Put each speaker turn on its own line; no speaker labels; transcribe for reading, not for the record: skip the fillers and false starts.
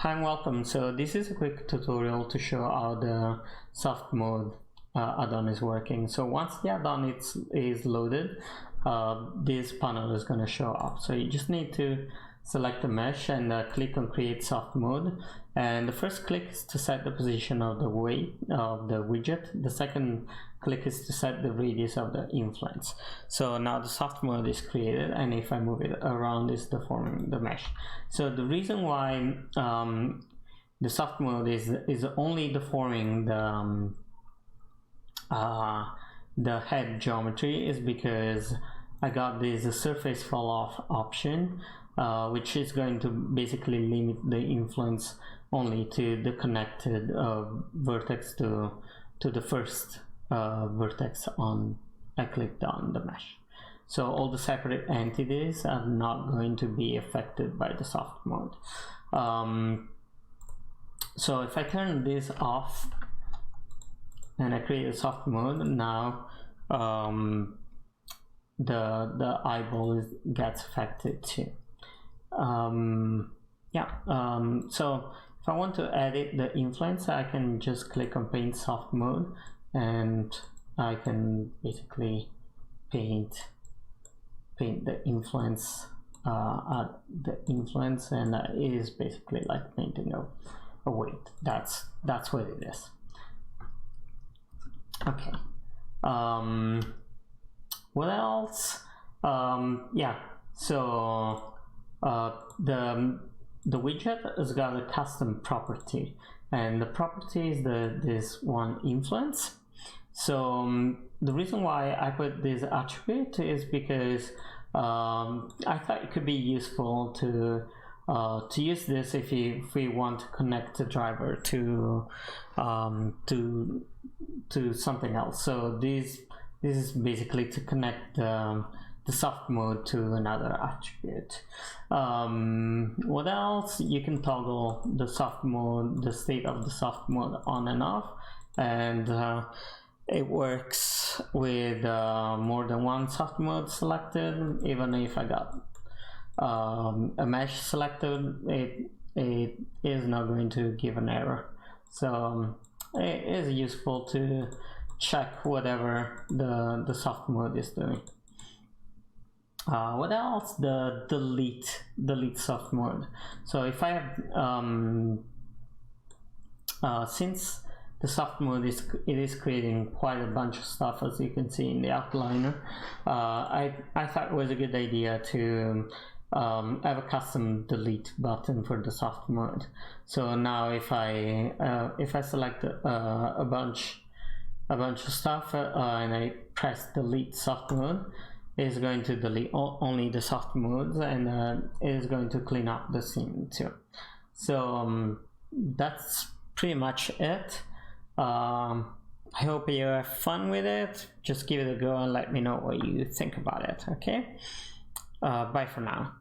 Hi and welcome. So this is a quick tutorial to show how the soft mode add-on is working. So once the add-on is loaded, this panel is going to show up. So you just need to select the mesh and click on create soft mode, and the first click is to set the position of the weight of the widget. The second click is to set the radius of the influence. So now the soft mode is created, and if I move it around, it's deforming the mesh. So the reason why the soft mode is only deforming the head geometry is because I got this surface fall off option, which is going to basically limit the influence only to the connected vertex to the first vertex I clicked on the mesh. So all the separate entities are not going to be affected by the soft mode. So if I turn this off and I create a soft mode, now the eyeball gets affected too. So if I want to edit the influence, I can just click on paint soft mode, and I can basically paint the influence and it is basically like painting a weight. That's what it is. Okay. What else? So the widget has got a custom property, and the property is this one influence. So the reason why I put this attribute is because I thought it could be useful to use this if we want to connect the driver to something else. So this is basically to connect the soft mode to another attribute. What else? You can toggle the soft mode, the state of the soft mode on and off, and it works with more than one soft mode selected. Even if I got a mesh selected, it is not going to give an error. So it is useful to check whatever the soft mode is doing. What else? The delete soft mode. So if I have since the soft mode is creating quite a bunch of stuff, as you can see in the outliner, I thought it was a good idea to have a custom delete button for the soft mode. So now if I select a bunch of stuff and I press delete soft mode, it's going to delete only the soft modes, and it is going to clean up the scene too. So that's pretty much it. I hope you have fun with it. Just give it a go and let me know what you think about it. Okay, bye for now.